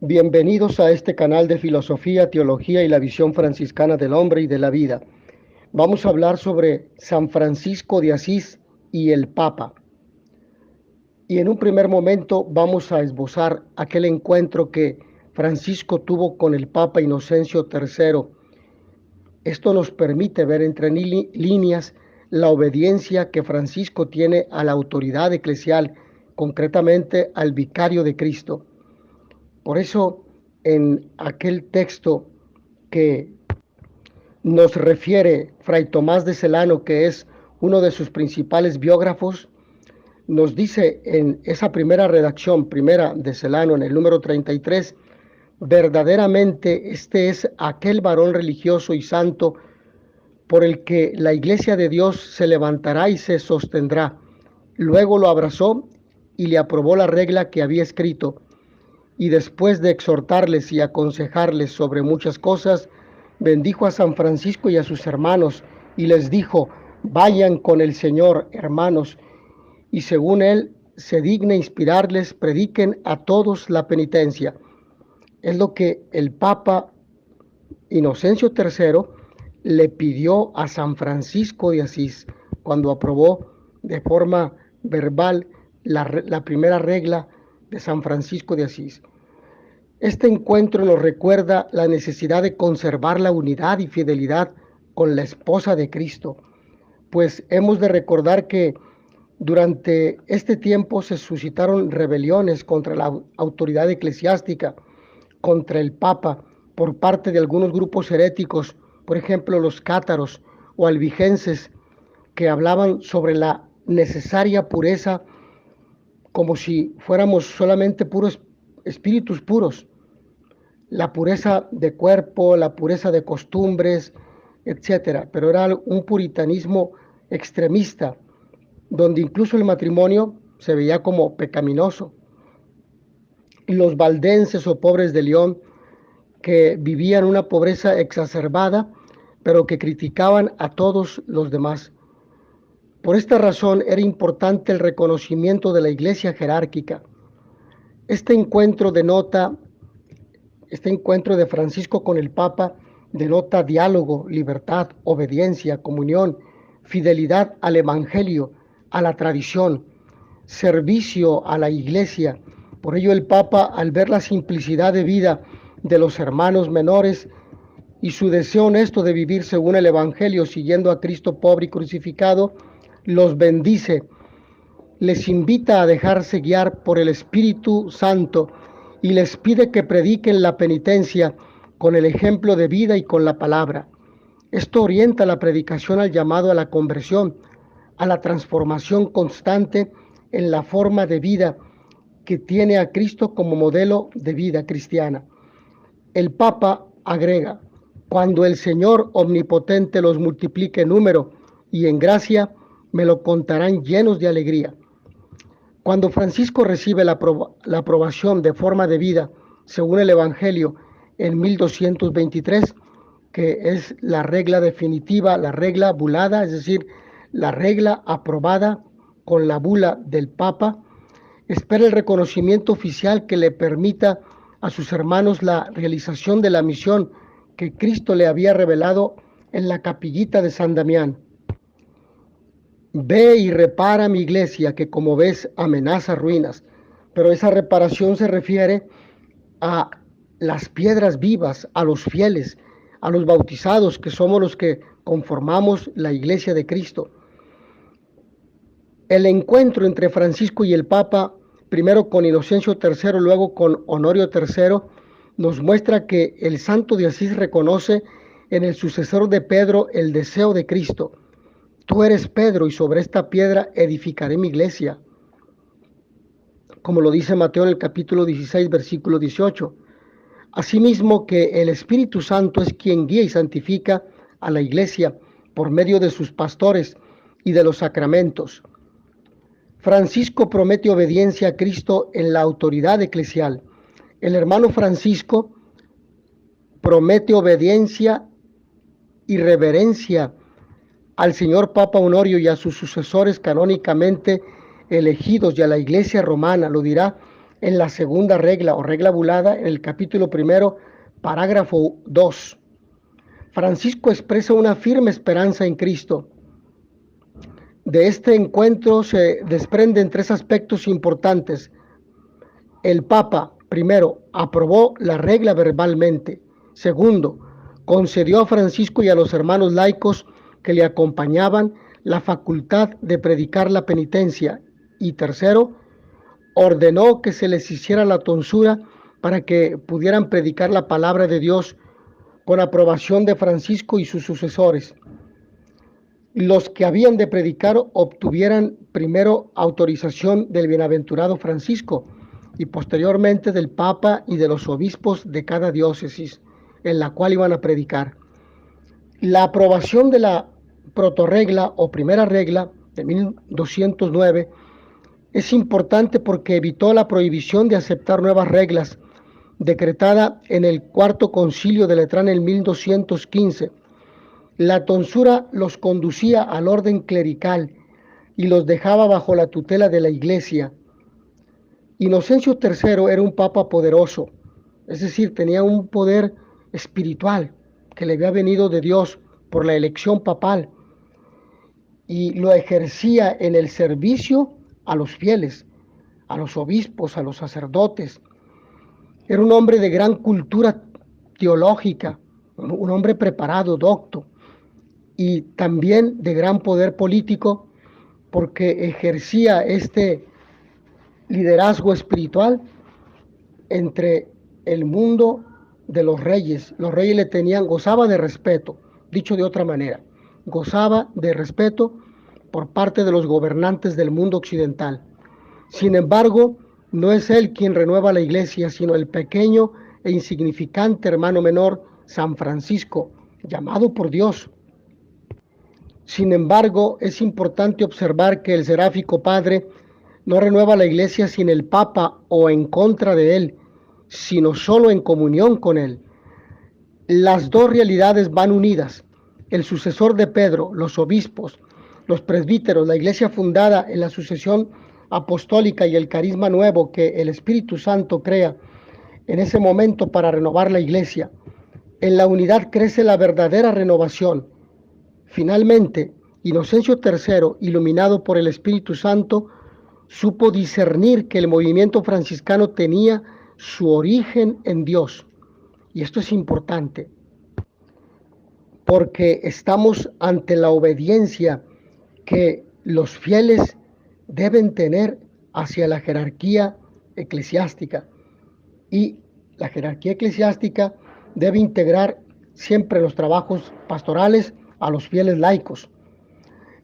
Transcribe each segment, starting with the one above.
Bienvenidos a este canal de filosofía, teología y la visión franciscana del hombre y de la vida. Vamos a hablar sobre San Francisco de Asís y el Papa. Y en un primer momento vamos a esbozar aquel encuentro que Francisco tuvo con el Papa Inocencio III. Esto nos permite ver entre líneas la obediencia que Francisco tiene a la autoridad eclesial, concretamente al vicario de Cristo. Por eso, en aquel texto que nos refiere Fray Tomás de Celano, que es uno de sus principales biógrafos, nos dice en esa primera redacción, primera de Celano, en el número 33, verdaderamente este es aquel varón religioso y santo por el que la iglesia de Dios se levantará y se sostendrá. Luego lo abrazó y le aprobó la regla que había escrito, y después de exhortarles y aconsejarles sobre muchas cosas, bendijo a San Francisco y a sus hermanos y les dijo: vayan con el Señor, hermanos, y según él se digne inspirarles, prediquen a todos la penitencia. Es lo que el Papa Inocencio III le pidió a San Francisco de Asís cuando aprobó de forma verbal la primera regla de San Francisco de Asís. Este encuentro nos recuerda la necesidad de conservar la unidad y fidelidad con la esposa de Cristo, pues hemos de recordar que durante este tiempo se suscitaron rebeliones contra la autoridad eclesiástica, contra el Papa, por parte de algunos grupos heréticos, por ejemplo los cátaros o albigenses, que hablaban sobre la necesaria pureza como si fuéramos solamente puros espíritus puros, la pureza de cuerpo, la pureza de costumbres, etcétera. Pero era un puritanismo extremista, donde incluso el matrimonio se veía como pecaminoso. Y los valdenses o pobres de León, que vivían una pobreza exacerbada, pero que criticaban a todos los demás. Por esta razón era importante el reconocimiento de la iglesia jerárquica. Este encuentro de Francisco con el Papa denota diálogo, libertad, obediencia, comunión, fidelidad al Evangelio, a la tradición, servicio a la Iglesia. Por ello el Papa, al ver la simplicidad de vida de los hermanos menores y su deseo honesto de vivir según el Evangelio, siguiendo a Cristo pobre y crucificado, los bendice, les invita a dejarse guiar por el Espíritu Santo y les pide que prediquen la penitencia con el ejemplo de vida y con la palabra. Esto orienta la predicación al llamado a la conversión, a la transformación constante en la forma de vida que tiene a Cristo como modelo de vida cristiana. El Papa agrega: cuando el Señor omnipotente los multiplique en número y en gracia, me lo contarán llenos de alegría. Cuando Francisco recibe la aprobación de forma de vida según el Evangelio en 1223, que es la regla definitiva, la regla bulada, es decir, la regla aprobada con la bula del Papa, espera el reconocimiento oficial que le permita a sus hermanos la realización de la misión que Cristo le había revelado en la capillita de San Damián. Ve y repara mi iglesia, que como ves amenaza ruinas. Pero esa reparación se refiere a las piedras vivas, a los fieles, a los bautizados, que somos los que conformamos la iglesia de Cristo. El encuentro entre Francisco y el Papa, primero con Inocencio III, luego con Honorio III, nos muestra que el santo de Asís reconoce en el sucesor de Pedro el deseo de Cristo. Tú eres Pedro, y sobre esta piedra edificaré mi iglesia, como lo dice Mateo en el capítulo 16, versículo 18. Asimismo que el Espíritu Santo es quien guía y santifica a la iglesia por medio de sus pastores y de los sacramentos. Francisco promete obediencia a Cristo en la autoridad eclesial. El hermano Francisco promete obediencia y reverencia al señor Papa Honorio y a sus sucesores canónicamente elegidos y a la Iglesia romana. Lo dirá en la segunda regla o regla bulada, en el capítulo primero, parágrafo 2. Francisco expresa una firme esperanza en Cristo. De este encuentro se desprenden tres aspectos importantes. El Papa, primero, aprobó la regla verbalmente. Segundo, concedió a Francisco y a los hermanos laicos que le acompañaban la facultad de predicar la penitencia. Y tercero, ordenó que se les hiciera la tonsura para que pudieran predicar la palabra de Dios con aprobación de Francisco y sus sucesores. Los que habían de predicar obtuvieran primero autorización del bienaventurado Francisco y posteriormente del Papa y de los obispos de cada diócesis en la cual iban a predicar. La aprobación de la protorregla o primera regla de 1209 es importante porque evitó la prohibición de aceptar nuevas reglas decretada en el Cuarto Concilio de Letrán en 1215. La tonsura los conducía al orden clerical y los dejaba bajo la tutela de la Iglesia. Inocencio III era un papa poderoso, es decir, tenía un poder espiritual que le había venido de Dios por la elección papal y lo ejercía en el servicio a los fieles, a los obispos, a los sacerdotes. Era un hombre de gran cultura teológica, un hombre preparado, docto, y también de gran poder político porque ejercía este liderazgo espiritual entre el mundo de los reyes. Los reyes le tenían, gozaba de respeto, dicho de otra manera, gozaba de respeto por parte de los gobernantes del mundo occidental. Sin embargo, no es él quien renueva la iglesia, sino el pequeño e insignificante hermano menor, San Francisco, llamado por Dios. Sin embargo, es importante observar que el seráfico padre no renueva la iglesia sin el Papa o en contra de él, sino solo en comunión con él. Las dos realidades van unidas. El sucesor de Pedro, los obispos, los presbíteros, la iglesia fundada en la sucesión apostólica y el carisma nuevo que el Espíritu Santo crea en ese momento para renovar la iglesia. En la unidad crece la verdadera renovación. Finalmente, Inocencio III, iluminado por el Espíritu Santo, supo discernir que el movimiento franciscano tenía su origen en Dios. Y esto es importante, porque estamos ante la obediencia que los fieles deben tener hacia la jerarquía eclesiástica. Y la jerarquía eclesiástica debe integrar siempre los trabajos pastorales a los fieles laicos.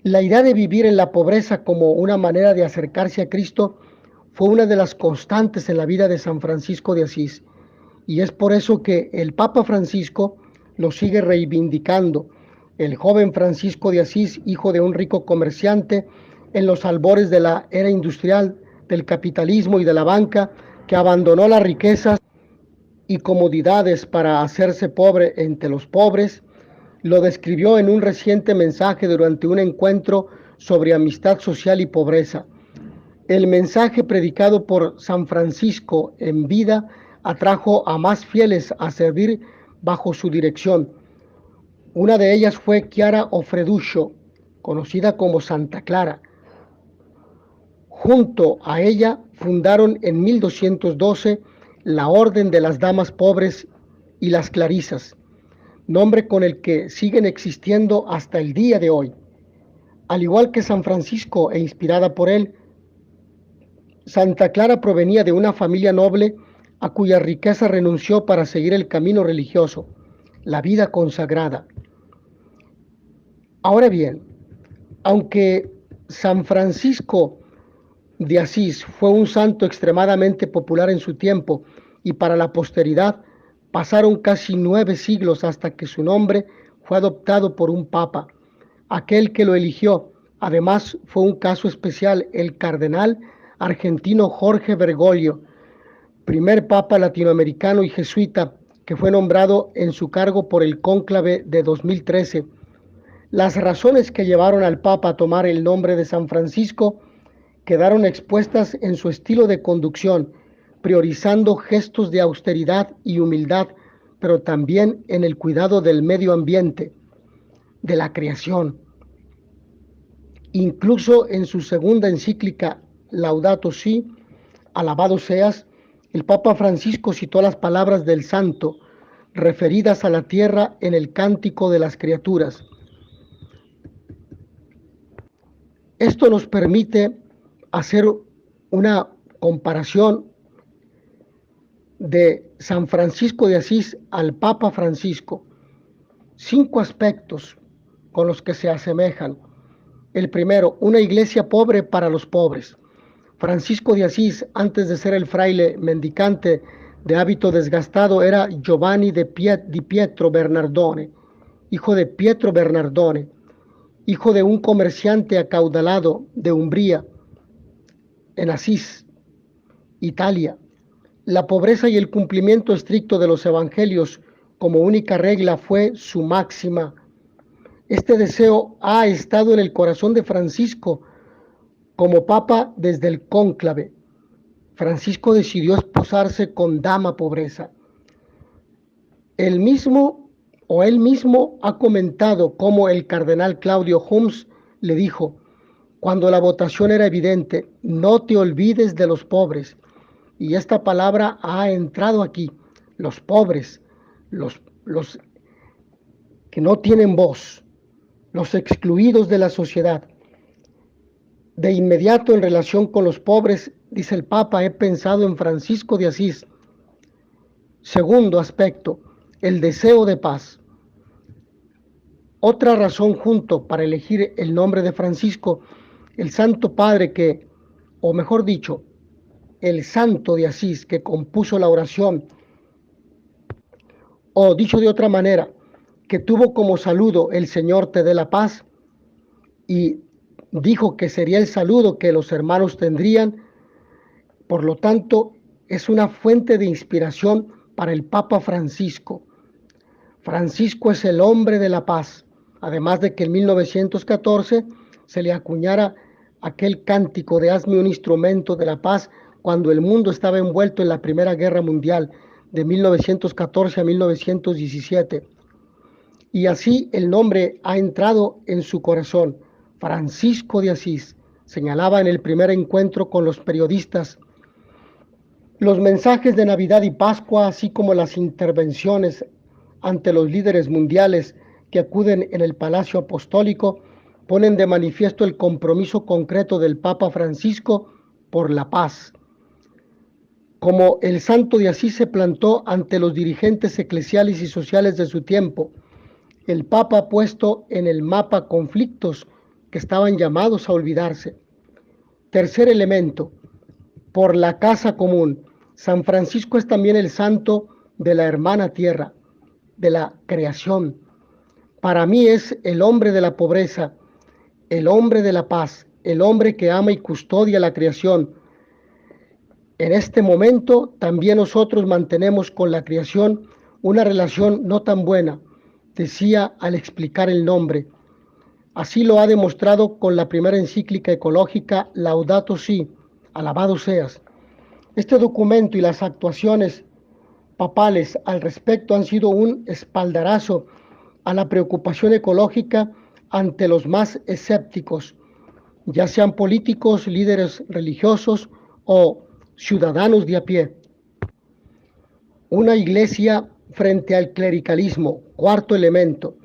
La idea de vivir en la pobreza como una manera de acercarse a Cristo fue una de las constantes en la vida de San Francisco de Asís, y es por eso que el Papa Francisco lo sigue reivindicando. El joven Francisco de Asís, hijo de un rico comerciante en los albores de la era industrial, del capitalismo y de la banca, que abandonó las riquezas y comodidades para hacerse pobre entre los pobres, lo describió en un reciente mensaje durante un encuentro sobre amistad social y pobreza. El mensaje predicado por San Francisco en vida atrajo a más fieles a servir bajo su dirección. Una de ellas fue Chiara Ofreduccio, conocida como Santa Clara. Junto a ella fundaron en 1212 la Orden de las Damas Pobres y las Clarisas, nombre con el que siguen existiendo hasta el día de hoy. Al igual que San Francisco e inspirada por él, Santa Clara provenía de una familia noble a cuya riqueza renunció para seguir el camino religioso, la vida consagrada. Ahora bien, aunque San Francisco de Asís fue un santo extremadamente popular en su tiempo y para la posteridad, pasaron casi 9 siglos hasta que su nombre fue adoptado por un papa. Aquel que lo eligió, además, fue un caso especial, el cardenal argentino Jorge Bergoglio, primer papa latinoamericano y jesuita que fue nombrado en su cargo por el cónclave de 2013. Las razones que llevaron al papa a tomar el nombre de San Francisco quedaron expuestas en su estilo de conducción, priorizando gestos de austeridad y humildad, pero también en el cuidado del medio ambiente, de la creación. Incluso en su segunda encíclica, Laudato Si, alabado seas, el Papa Francisco citó las palabras del santo referidas a la tierra en el Cántico de las Criaturas. Esto nos permite hacer una comparación de San Francisco de Asís al Papa Francisco. 5 aspectos con los que se asemejan. El primero, una iglesia pobre para los pobres. Francisco de Asís, antes de ser el fraile mendicante de hábito desgastado, era Giovanni di Pietro Bernardone, hijo de Pietro Bernardone, hijo de un comerciante acaudalado de Umbría, en Asís, Italia. La pobreza y el cumplimiento estricto de los evangelios como única regla fue su máxima. Este deseo ha estado en el corazón de Francisco como papa desde el cónclave. Francisco decidió esposarse con dama pobreza. Él mismo ha comentado cómo el cardenal Claudio Homs le dijo, cuando la votación era evidente, no te olvides de los pobres. Y esta palabra ha entrado aquí, los pobres, los que no tienen voz, los excluidos de la sociedad. De inmediato, en relación con los pobres, dice el Papa, he pensado en Francisco de Asís. Segundo aspecto, el deseo de paz. Otra razón junto para elegir el nombre de Francisco, el Santo Padre que, o mejor dicho, el Santo de Asís que compuso la oración, o dicho de otra manera, que tuvo como saludo el Señor te dé la paz, y dijo que sería el saludo que los hermanos tendrían. Por lo tanto, es una fuente de inspiración para el Papa Francisco. Francisco es el hombre de la paz, además de que en 1914 se le acuñara aquel cántico de hazme un instrumento de la paz cuando el mundo estaba envuelto en la Primera Guerra Mundial de 1914 a 1917. Y así el nombre ha entrado en su corazón. Francisco de Asís, señalaba en el primer encuentro con los periodistas. Los mensajes de Navidad y Pascua, así como las intervenciones ante los líderes mundiales que acuden en el Palacio Apostólico, ponen de manifiesto el compromiso concreto del Papa Francisco por la paz. Como el Santo de Asís se plantó ante los dirigentes eclesiales y sociales de su tiempo, el Papa ha puesto en el mapa conflictos que estaban llamados a olvidarse. Tercer elemento, por la casa común. San Francisco es también el santo de la hermana tierra, de la creación. Para mí es el hombre de la pobreza, el hombre de la paz, el hombre que ama y custodia la creación. En este momento también nosotros mantenemos con la creación una relación no tan buena, decía al explicar el nombre. Así lo ha demostrado con la primera encíclica ecológica Laudato Si, alabado seas. Este documento y las actuaciones papales al respecto han sido un espaldarazo a la preocupación ecológica ante los más escépticos, ya sean políticos, líderes religiosos o ciudadanos de a pie. Una iglesia frente al clericalismo. Cuarto elemento,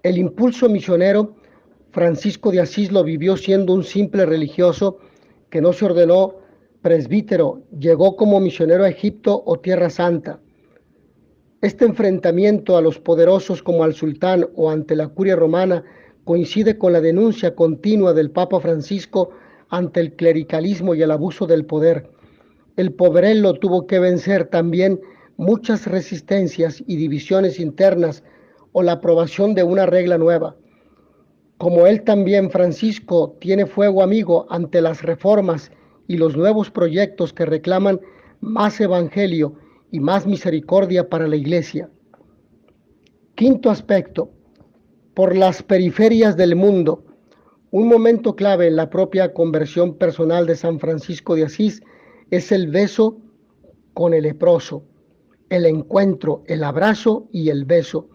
el impulso misionero. Francisco de Asís lo vivió siendo un simple religioso que no se ordenó presbítero, llegó como misionero a Egipto o Tierra Santa. Este enfrentamiento a los poderosos como al sultán o ante la curia romana coincide con la denuncia continua del Papa Francisco ante el clericalismo y el abuso del poder. El poverello tuvo que vencer también muchas resistencias y divisiones internas o la aprobación de una regla nueva. Como él también, Francisco tiene fuego amigo ante las reformas y los nuevos proyectos que reclaman más evangelio y más misericordia para la iglesia. Quinto aspecto, por las periferias del mundo. Un momento clave en la propia conversión personal de San Francisco de Asís es el beso con el leproso, el encuentro, el abrazo y el beso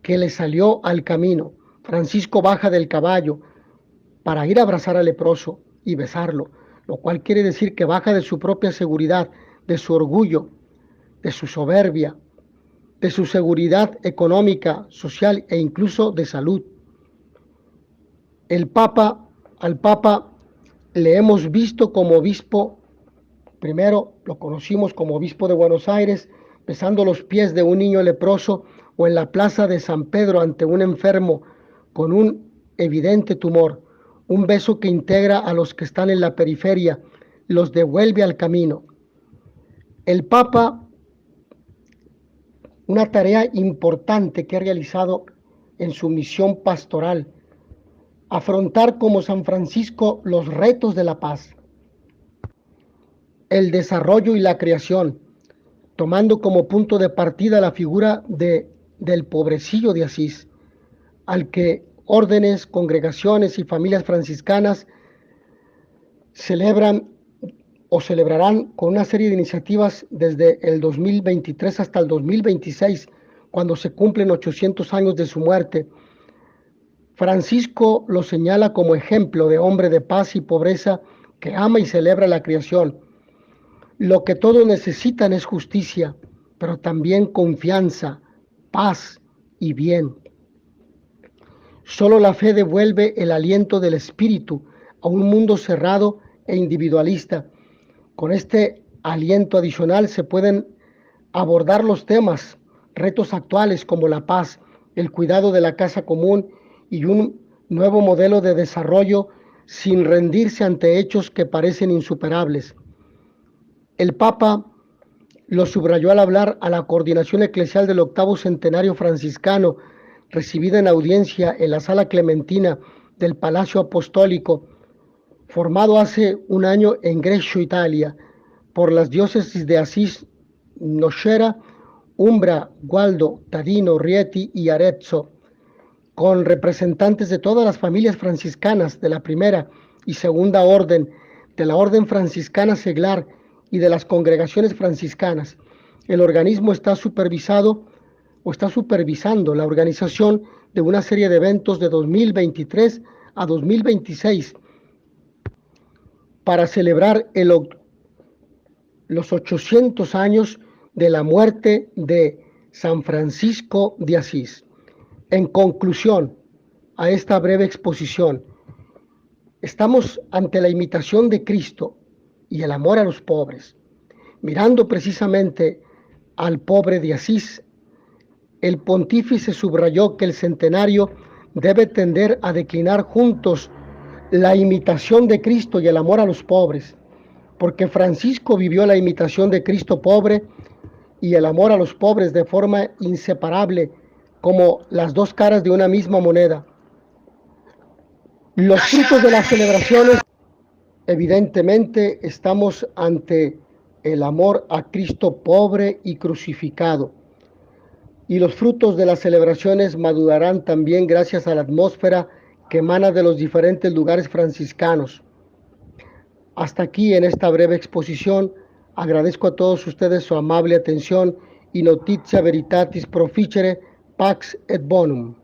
que le salió al camino. Francisco baja del caballo para ir a abrazar al leproso y besarlo, lo cual quiere decir que baja de su propia seguridad, de su orgullo, de su soberbia, de su seguridad económica, social e incluso de salud. Al Papa le hemos visto como obispo. Primero lo conocimos como obispo de Buenos Aires, besando los pies de un niño leproso, o en la plaza de San Pedro ante un enfermo con un evidente tumor. Un beso que integra a los que están en la periferia, los devuelve al camino. El Papa, una tarea importante que ha realizado en su misión pastoral, afrontar como San Francisco los retos de la paz, el desarrollo y la creación, tomando como punto de partida la figura del pobrecillo de Asís, al que órdenes, congregaciones y familias franciscanas celebran o celebrarán con una serie de iniciativas desde el 2023 hasta el 2026, cuando se cumplen 800 años de su muerte. Francisco lo señala como ejemplo de hombre de paz y pobreza que ama y celebra la creación. Lo que todos necesitan es justicia, pero también confianza, paz y bien. Solo la fe devuelve el aliento del espíritu a un mundo cerrado e individualista. Con este aliento adicional se pueden abordar los retos actuales como la paz, el cuidado de la casa común y un nuevo modelo de desarrollo sin rendirse ante hechos que parecen insuperables. El Papa lo subrayó al hablar a la coordinación eclesial del 8º centenario franciscano, recibida en audiencia en la Sala Clementina del Palacio Apostólico, formado hace un año en Greccio, Italia, por las diócesis de Asís, Nocera, Umbra, Gualdo, Tadino, Rieti y Arezzo, con representantes de todas las familias franciscanas de la primera y segunda orden, de la orden franciscana seglar y de las congregaciones franciscanas. El organismo está supervisando la organización de una serie de eventos de 2023 a 2026 para celebrar los 800 años de la muerte de San Francisco de Asís. En conclusión a esta breve exposición, estamos ante la imitación de Cristo y el amor a los pobres. Mirando precisamente al pobre de Asís, el pontífice subrayó que el centenario debe tender a declinar juntos la imitación de Cristo y el amor a los pobres, porque Francisco vivió la imitación de Cristo pobre y el amor a los pobres de forma inseparable, como las dos caras de una misma moneda. Los frutos de las celebraciones, evidentemente, estamos ante el amor a Cristo pobre y crucificado. Y los frutos de las celebraciones madurarán también gracias a la atmósfera que emana de los diferentes lugares franciscanos. Hasta aquí en esta breve exposición. Agradezco a todos ustedes su amable atención y notitia veritatis proficere pax et bonum.